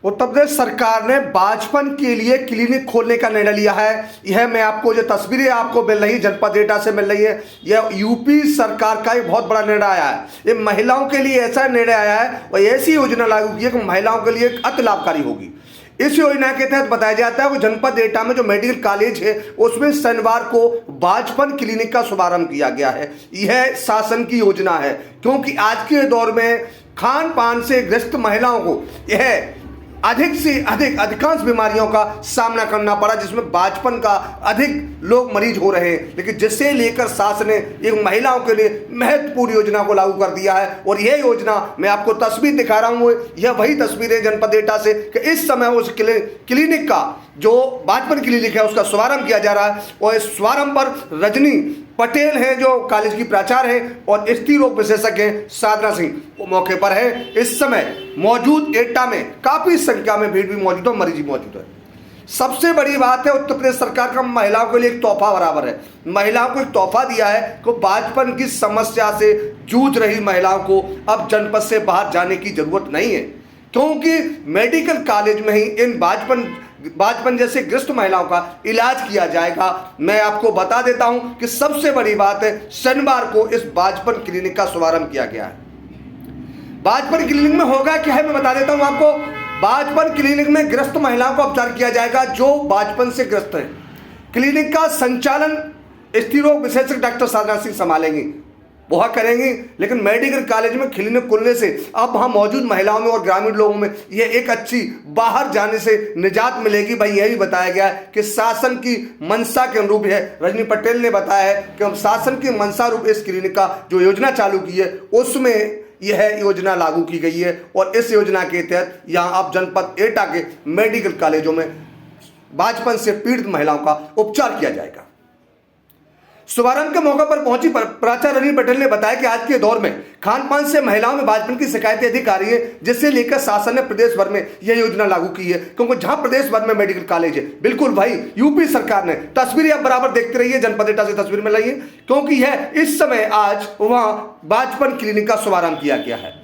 उत्तर प्रदेश सरकार ने बाजपन के लिए क्लिनिक खोलने का निर्णय लिया है। यह मैं आपको जो तस्वीरें आपको मिल रही जनपद एटा से मिल रही है, यह यूपी सरकार का एक बहुत बड़ा निर्णय आया है। ये महिलाओं के लिए ऐसा निर्णय आया है और ऐसी योजना लागू की है कि महिलाओं के लिए अति लाभकारी होगी। इस योजना के तहत बताया जाता है कि जनपद एटा में जो मेडिकल कॉलेज है उसमें शनिवार को बाजपन क्लिनिक का शुभारंभ किया गया है। यह शासन की योजना है क्योंकि आज के दौर में खान पान से ग्रस्त महिलाओं को यह अधिक से अधिकांश बीमारियों का सामना करना पड़ा, जिसमें बाजपन का अधिक लोग मरीज हो रहे हैं। लेकिन जिसे लेकर शासन ने एक महिलाओं के लिए महत्वपूर्ण योजना को लागू कर दिया है और यह योजना मैं आपको तस्वीर दिखा रहा हूँ। यह वही तस्वीर है जनपद एटा से कि इस समय उस क्लिनिक का जो बाजपन क्लिनिक है उसका शुभारंभ किया जा रहा है और इस शुभारंभ पर रजनी पटेल हैं जो कॉलेज की प्राचार्य हैं और स्त्री रोग विशेषज्ञ हैं साधना सिंह वो मौके पर है। इस समय मौजूद एटा में काफी संख्या में भीड़ भी मौजूद है, मरीज भी मौजूद है। सबसे बड़ी बात है उत्तर प्रदेश सरकार का महिलाओं के लिए एक तोहफा बराबर है। महिलाओं को एक तोहफा दिया है कि बाजपन की समस्या से जूझ रही महिलाओं को अब जनपद से बाहर जाने की जरूरत नहीं है, क्योंकि मेडिकल कॉलेज में ही इन बाजपन जैसे ग्रस्त महिलाओं का इलाज किया जाएगा। मैं आपको बता देता हूं कि सबसे बड़ी बात है शनिवार को इस बाजपन क्लिनिक का शुभारंभ किया गया है। बाजपन क्लिनिक में होगा क्या है मैं बता देता हूं आपको। बाजपन क्लिनिक में ग्रस्त महिलाओं का उपचार किया जाएगा जो बाजपन से ग्रस्त है। क्लिनिक का संचालन स्त्री रोग विशेषज्ञ डॉक्टर साधना सिंह संभालेंगी, वह करेंगी। लेकिन मेडिकल कॉलेज में क्लिनिक खुलने से अब वहाँ मौजूद महिलाओं में और ग्रामीण लोगों में यह एक अच्छी बाहर जाने से निजात मिलेगी। भाई यही बताया गया है कि शासन की मंशा के अनुरूप है। रजनी पटेल ने बताया है कि हम शासन की मंशा रूप इस क्लिनिक का जो योजना चालू की है उसमें यह योजना लागू की गई है और इस योजना के तहत यहाँ अब जनपद एटा के मेडिकल कॉलेजों में बाजपन से पीड़ित महिलाओं का उपचार किया जाएगा। शुभारंभ के मौके पर पहुंची प्राचार्य रजनी पटेल ने बताया कि आज के दौर में खान पान से महिलाओं में बाजपन की शिकायतें अधिक आ रही है, जिससे लेकर शासन ने प्रदेश भर में यह योजना लागू की है। क्योंकि जहां प्रदेश भर में मेडिकल कॉलेज है, बिल्कुल भाई यूपी सरकार ने तस्वीरें आप बराबर देखते रहिए, जनपद एटा से तस्वीर मिल रही है, क्योंकि यह इस समय आज वहां बाजपन क्लिनिक का शुभारंभ किया गया है।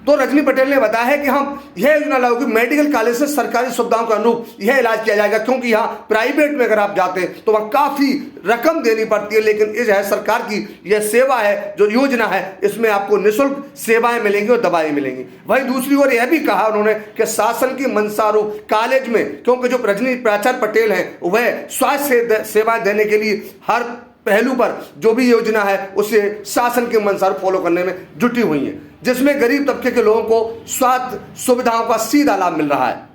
तो रजनी पटेल ने बताया है कि हम यह योजना लागू की मेडिकल कॉलेज से सरकारी सुविधाओं के अनुरूप यह इलाज किया जाएगा, क्योंकि यहाँ प्राइवेट में अगर आप जाते हैं तो वह काफी रकम देनी पड़ती है। लेकिन इस है सरकार की यह सेवा है, जो योजना है, इसमें आपको निःशुल्क सेवाएं मिलेंगी और दवाएं मिलेंगी। वहीं दूसरी ओर यह भी कहा उन्होंने कि शासन की मंशारू कॉलेज में, क्योंकि जो रजनी प्राचार्य पटेल हैं वह स्वास्थ्य सेवाएं देने के लिए हर पहलू पर जो भी योजना है उसे शासन के अनुसार फॉलो करने में जुटी हुई है, जिसमें गरीब तबके के लोगों को स्वास्थ्य सुविधाओं का सीधा लाभ मिल रहा है।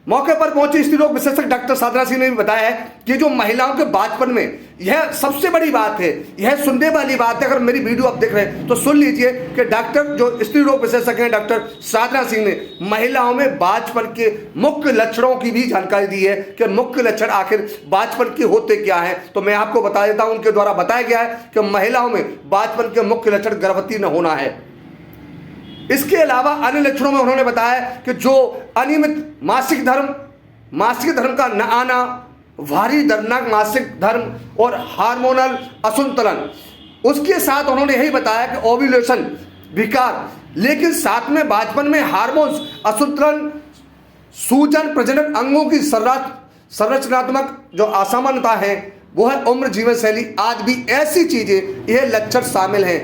मौके पर पहुंचे स्त्री रोग विशेषज्ञ डॉक्टर साधना सिंह ने भी बताया है कि जो महिलाओं के बाजपन में यह सबसे बड़ी बात है, यह सुनने वाली बात है। अगर मेरी वीडियो आप देख रहे हैं तो सुन लीजिए कि डॉक्टर जो स्त्री रोग विशेषज्ञ हैं डॉक्टर साधना सिंह ने महिलाओं में बाजपन के मुख्य लक्षणों की भी जानकारी दी है कि मुख्य लक्षण आखिर बाजपन के होते क्या है। तो मैं आपको बता देता हूं, उनके द्वारा बताया गया है कि महिलाओं में बाजपन के मुख्य लक्षण गर्भवती न होना है। इसके अलावा अन्य लक्षणों में उन्होंने बताया कि जो अनियमित मासिक धर्म का न आना, भारी दर्दनाक मासिक धर्म और हार्मोनल असंतुलन, उसके साथ उन्होंने यही बताया कि ओव्यूलेशन विकार, लेकिन साथ में बाजपन में हार्मोन्स असंतुलन, सूजन, प्रजनन अंगों की संरचनात्मक जो असामान्यता है, वो है उम्र, जीवन शैली आदि भी ऐसी चीजें यह लक्षण शामिल हैं।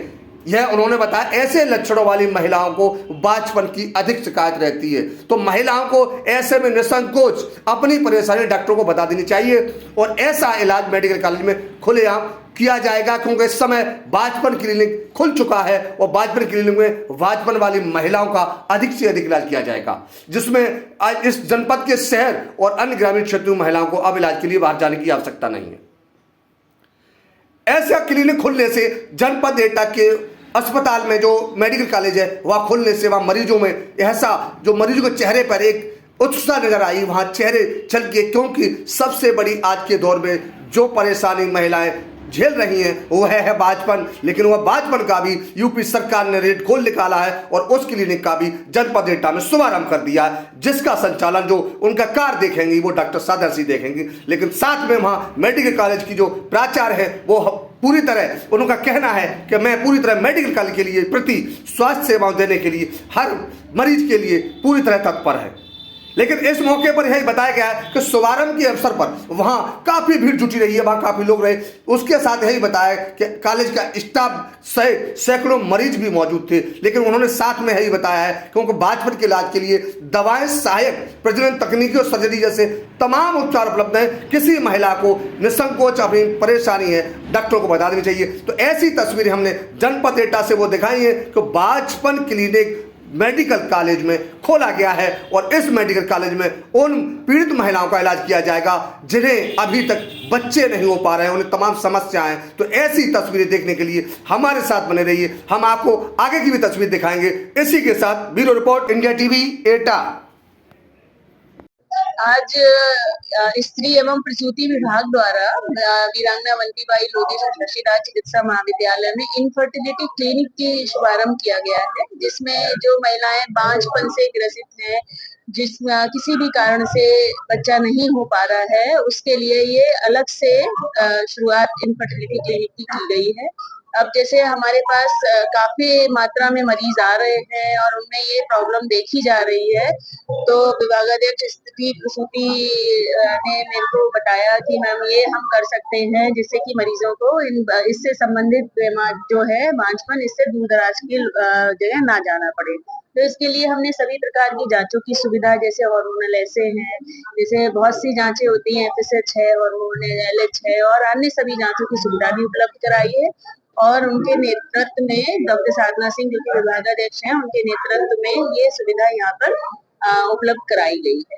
यह उन्होंने बताया ऐसे लक्षणों वाली महिलाओं को बाजपन की अधिक शिकायत रहती है। तो महिलाओं को ऐसे में निसंकोच अपनी परेशानी डॉक्टरों को बता देनी चाहिए और ऐसा इलाज मेडिकल कॉलेज में खुलेआम किया जाएगा, क्योंकि इस समय बाजपन क्लिनिक खुल चुका है और बाजपन क्लिनिक में बाजपन वाली महिलाओं का अधिक से अधिक इलाज किया जाएगा, जिसमें इस जनपद के शहर और अन्य ग्रामीण क्षेत्रों में महिलाओं को अब इलाज के लिए बाहर जाने की आवश्यकता नहीं है। ऐसा क्लिनिक खुलने से जनपद एटा के अस्पताल में जो मेडिकल कॉलेज है वह खुलने से वहाँ मरीजों में ऐसा जो मरीजों के चेहरे पर एक उत्साह नजर आई, वहाँ चेहरे चल के, क्योंकि सबसे बड़ी आज के दौर में जो परेशानी महिलाएं झेल रही हैं वह है बाजपन। लेकिन वह बाजपन का भी यूपी सरकार ने रेट खोल निकाला है और उस क्लिनिक का भी जनपद एटा में शुभारंभ कर दिया है, जिसका संचालन जो उनका कार्य देखेंगी वो डॉक्टर साधना सिंह देखेंगी। लेकिन साथ में वहाँ मेडिकल कॉलेज की जो प्राचार्य है वो पूरी तरह उनका कहना है कि मैं पूरी तरह मेडिकल कॉलेज के लिए प्रति स्वास्थ्य सेवाओं देने के लिए हर मरीज के लिए पूरी तरह तत्पर है। लेकिन इस मौके पर यही बताया गया है कि शुभारंभ के अवसर पर वहां काफी भीड़ जुटी रही है, वहां काफी लोग रहे। उसके साथ यही बताया कि कॉलेज का स्टाफ सैकड़ों मरीज भी मौजूद थे, लेकिन उन्होंने साथ में यही बताया है कि उनको बाजपन के इलाज के लिए दवाएं, सहायक प्रजनन तकनीकी और सर्जरी जैसे तमाम उपचार उपलब्ध हैं। किसी महिला को निसंकोच अपनी परेशानी है डॉक्टरों को बता देनी चाहिए। तो ऐसी तस्वीरें हमने जनपद एटा से वो दिखाई है कि बाजपन क्लिनिक मेडिकल कॉलेज में खोला गया है और इस मेडिकल कॉलेज में उन पीड़ित महिलाओं का इलाज किया जाएगा जिन्हें अभी तक बच्चे नहीं हो पा रहे हैं, उन्हें तमाम समस्याएं हैं। तो ऐसी तस्वीरें देखने के लिए हमारे साथ बने रहिए, हम आपको आगे की भी तस्वीर दिखाएंगे। इसी के साथ ब्यूरो रिपोर्ट, इंडिया टीवी, एटा। आज स्त्री एवं प्रसूति विभाग द्वारा वीरांगना वंतीबाई लोधी शशिराज चिकित्सा महाविद्यालय में इनफर्टिलिटी क्लिनिक की शुभारंभ किया गया है, जिसमें जो महिलाएं बांझपन से ग्रसित हैं, किसी भी कारण से बच्चा नहीं हो पा रहा है, उसके लिए ये अलग से शुरुआत इनफर्टिलिटी क्लिनिक की गई है। अब जैसे हमारे पास काफी मात्रा में मरीज आ रहे हैं और उनमें ये प्रॉब्लम देखी जा रही है, तो विभागाध्यक्ष स्त्री प्रसूति ने मेरे को बताया कि मैम ये हम कर सकते हैं जिससे कि मरीजों को इससे संबंधित जो है बांझपन, इससे दूर दराज की जगह ना जाना पड़े। तो इसके लिए हमने सभी प्रकार की जांचों की सुविधा, जैसे हार्मोनल ऐसे हैं, जैसे बहुत सी जांचें होती हैं, FSH है, हार्मोनल LH है, और अन्य सभी जांचों की सुविधा भी उपलब्ध कराई है। और उनके नेतृत्व में डॉक्टर साधना सिंह जो कि विभागाध्यक्ष हैं, उनके नेतृत्व में ये सुविधा यहाँ पर उपलब्ध कराई गई है।